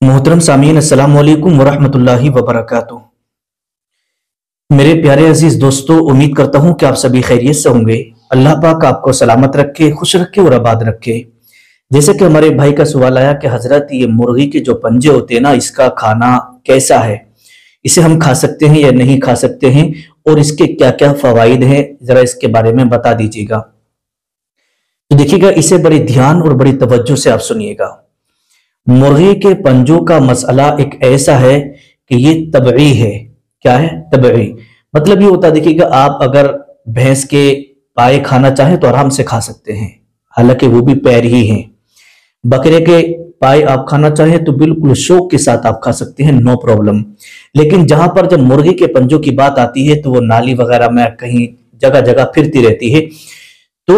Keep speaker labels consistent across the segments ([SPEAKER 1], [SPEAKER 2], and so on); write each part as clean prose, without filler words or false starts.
[SPEAKER 1] मोहतरम सामीन अस्सलाम वालेकुम वरहमतुल्लाहि वबरकातुह। मेरे प्यारे अजीज दोस्तों, उम्मीद करता हूं कि आप सभी खैरियत से होंगे। अल्लाह पाक आपको सलामत रखे, खुश रखे और आबाद रखे। जैसे कि हमारे भाई का सवाल आया कि हजरत ये मुर्गी के जो पंजे होते हैं ना, इसका खाना कैसा है, इसे हम खा सकते हैं या नहीं खा सकते हैं और इसके क्या क्या फवाइद हैं, जरा इसके बारे में बता दीजिएगा। तो देखिएगा, इसे बड़े ध्यान और बड़ी तवज्जो से आप सुनिएगा। मुर्गी के पंजों का मसला एक ऐसा है कि ये तबई है। क्या है? तबई। मतलब ये होता है, देखिएगा, आप अगर भैंस के पाए खाना चाहें तो आराम से खा सकते हैं, हालांकि वो भी पैर ही हैं। बकरे के पाए आप खाना चाहें तो बिल्कुल शौक के साथ आप खा सकते हैं, नो प्रॉब्लम। लेकिन जहां पर जब मुर्गी के पंजों की बात आती है तो वो नाली वगैरह में कहीं जगह जगह फिरती रहती है। तो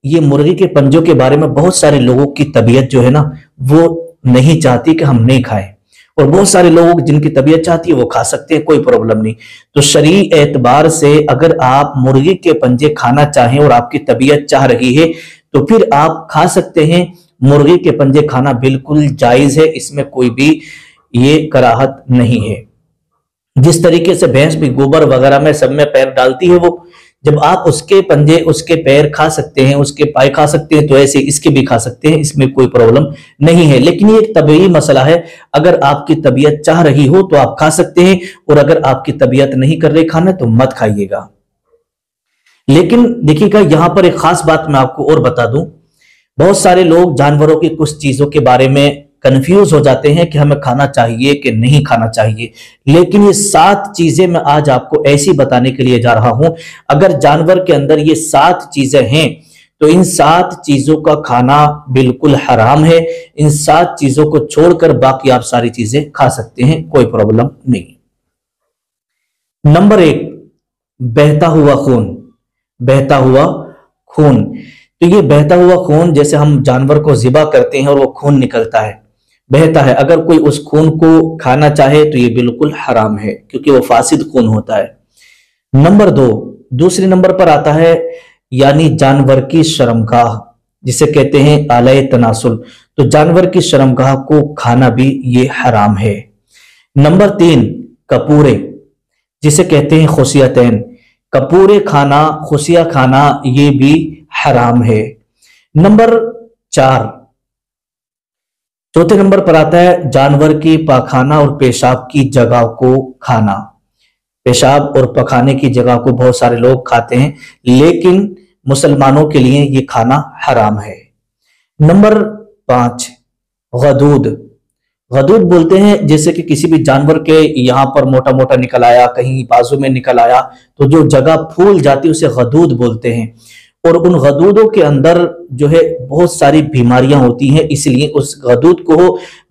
[SPEAKER 1] ये मुर्गी के पंजों के बारे में बहुत सारे लोगों की तबीयत जो है ना, वो नहीं चाहती कि हम नहीं खाएं, और बहुत सारे लोग जिनकी तबीयत चाहती है वो खा सकते हैं, कोई प्रॉब्लम नहीं। तो शरई एतबार से अगर आप मुर्गी के पंजे खाना चाहें और आपकी तबीयत चाह रही है तो फिर आप खा सकते हैं। मुर्गी के पंजे खाना बिल्कुल जायज है, इसमें कोई भी ये कराहत नहीं है। जिस तरीके से भैंस भी गोबर वगैरह में सब में पैर डालती है, वो जब आप उसके पंजे, उसके पैर खा सकते हैं, उसके पाए खा सकते हैं, तो ऐसे इसके भी खा सकते हैं, इसमें कोई प्रॉब्लम नहीं है। लेकिन ये एक तबीयी मसला है, अगर आपकी तबीयत चाह रही हो तो आप खा सकते हैं, और अगर आपकी तबीयत नहीं कर रही खाना तो मत खाइएगा। लेकिन देखिएगा, यहां पर एक खास बात मैं आपको और बता दूं। बहुत सारे लोग जानवरों की कुछ चीजों के बारे में कंफ्यूज हो जाते हैं कि हमें खाना चाहिए कि नहीं खाना चाहिए। लेकिन ये 7 चीजें मैं आज आपको ऐसी बताने के लिए जा रहा हूं, अगर जानवर के अंदर ये 7 चीजें हैं तो इन 7 चीजों का खाना बिल्कुल हराम है। इन 7 चीजों को छोड़कर बाकी आप सारी चीजें खा सकते हैं, कोई प्रॉब्लम नहीं। नंबर 1, बहता हुआ खून। बहता हुआ खून, तो ये बहता हुआ खून, जैसे हम जानवर को ज़िबा करते हैं और वो खून निकलता है, बहता है, अगर कोई उस खून को खाना चाहे तो ये बिल्कुल हराम है, क्योंकि वो फासिद खून होता है। नंबर 2, दूसरे नंबर पर आता है यानी जानवर की शर्मगाह, जिसे कहते हैं आलय तनासुल। तो जानवर की शर्मगाह को खाना भी ये हराम है। नंबर 3, कपूरे, जिसे कहते हैं खुशियतैन। कपूरे खाना, खुशिया खाना, ये भी हराम है। नंबर 4, चौथे नंबर पर आता है जानवर की पाखाना और पेशाब की जगह को खाना। पेशाब और पखाने की जगह को बहुत सारे लोग खाते हैं, लेकिन मुसलमानों के लिए ये खाना हराम है। नंबर 5, गदूद। गदूद बोलते हैं, जैसे कि किसी भी जानवर के यहां पर मोटा मोटा निकल आया, कहीं बाजू में निकल आया, तो जो जगह फूल जाती है उसे गदूद बोलते हैं। और उन गदूदों के अंदर जो है बहुत सारी बीमारियां होती हैं, इसलिए उस गदूद को,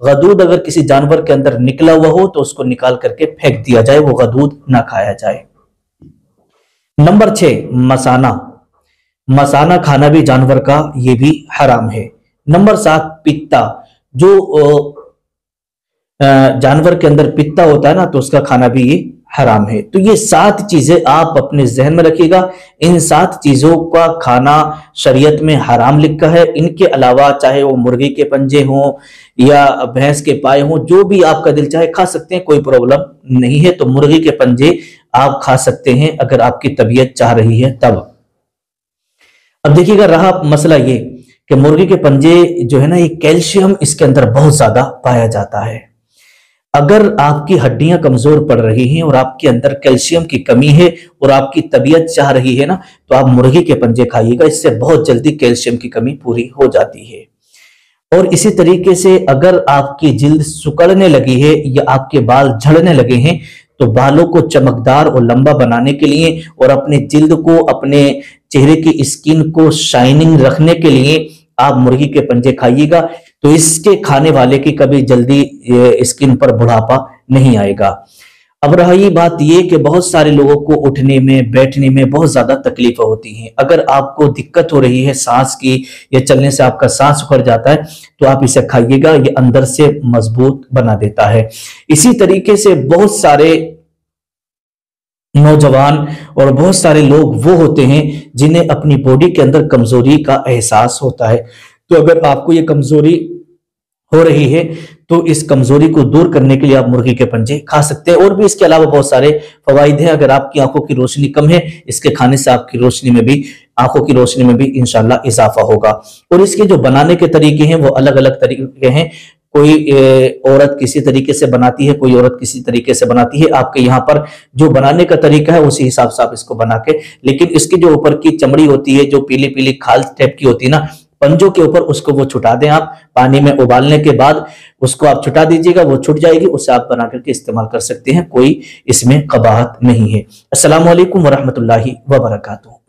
[SPEAKER 1] गदूद अगर किसी जानवर के अंदर निकला हुआ हो तो उसको निकाल करके फेंक दिया जाए, वो गदूद ना खाया जाए। नंबर 6, मसाना। मसाना खाना भी जानवर का ये भी हराम है। नंबर 7, पित्ता। जो जानवर के अंदर पित्ता होता है ना, तो उसका खाना भी ये हराम है। तो ये 7 चीजें आप अपने जहन में रखिएगा। इन 7 चीजों का खाना शरीयत में हराम लिखा है। इनके अलावा चाहे वो मुर्गी के पंजे हों या भैंस के पाए हों, जो भी आपका दिल चाहे खा सकते हैं, कोई प्रॉब्लम नहीं है। तो मुर्गी के पंजे आप खा सकते हैं अगर आपकी तबीयत चाह रही है तब। अब देखिएगा, रहा मसला ये कि मुर्गी के पंजे जो है ना, ये कैल्शियम इसके अंदर बहुत ज्यादा पाया जाता है। अगर आपकी हड्डियां कमजोर पड़ रही हैं और आपके अंदर कैल्शियम की कमी है और आपकी तबीयत चाह रही है ना, तो आप मुर्गी के पंजे खाइएगा, इससे बहुत जल्दी कैल्शियम की कमी पूरी हो जाती है। और इसी तरीके से अगर आपकी जिल्द सिकुड़ने लगी है या आपके बाल झड़ने लगे हैं, तो बालों को चमकदार और लंबा बनाने के लिए और अपने जिल्द को, अपने चेहरे की स्किन को शाइनिंग रखने के लिए आप मुर्गी के पंजे खाइएगा। तो इसके खाने वाले की कभी जल्दी स्किन पर बुढ़ापा नहीं आएगा। अब रही बात यह कि बहुत सारे लोगों को उठने में, बैठने में बहुत ज्यादा तकलीफ होती है। अगर आपको दिक्कत हो रही है सांस की, या चलने से आपका सांस उखड़ जाता है, तो आप इसे खाइएगा, ये अंदर से मजबूत बना देता है। इसी तरीके से बहुत सारे नौजवान और बहुत सारे लोग वो होते हैं जिन्हें अपनी बॉडी के अंदर कमजोरी का एहसास होता है। तो अगर आपको ये कमजोरी हो रही है, तो इस कमजोरी को दूर करने के लिए आप मुर्गी के पंजे खा सकते हैं। और भी इसके अलावा बहुत सारे फवाइद हैं। अगर आपकी आंखों की रोशनी कम है, इसके खाने से आपकी रोशनी में भी, आंखों की रोशनी में भी इंशाल्लाह इजाफा होगा। और इसके जो बनाने के तरीके हैं वो अलग अलग तरीके हैं। कोई औरत किसी तरीके से बनाती है, कोई औरत किसी तरीके से बनाती है। आपके यहाँ पर जो बनाने का तरीका है उसी हिसाब से आप इसको बना के, लेकिन इसकी जो ऊपर की चमड़ी होती है, जो पीली पीली खाल टाइप की होती है ना पंजों के ऊपर, उसको वो छुटा दें आप पानी में उबालने के बाद, उसको आप छुटा दीजिएगा, वो छुट जाएगी, उससे आप बना करके इस्तेमाल कर सकते हैं। कोई इसमें कबाहत नहीं है। अस्सलाम वालेकुम वरहमतुल्लाहि वबरकातुहू।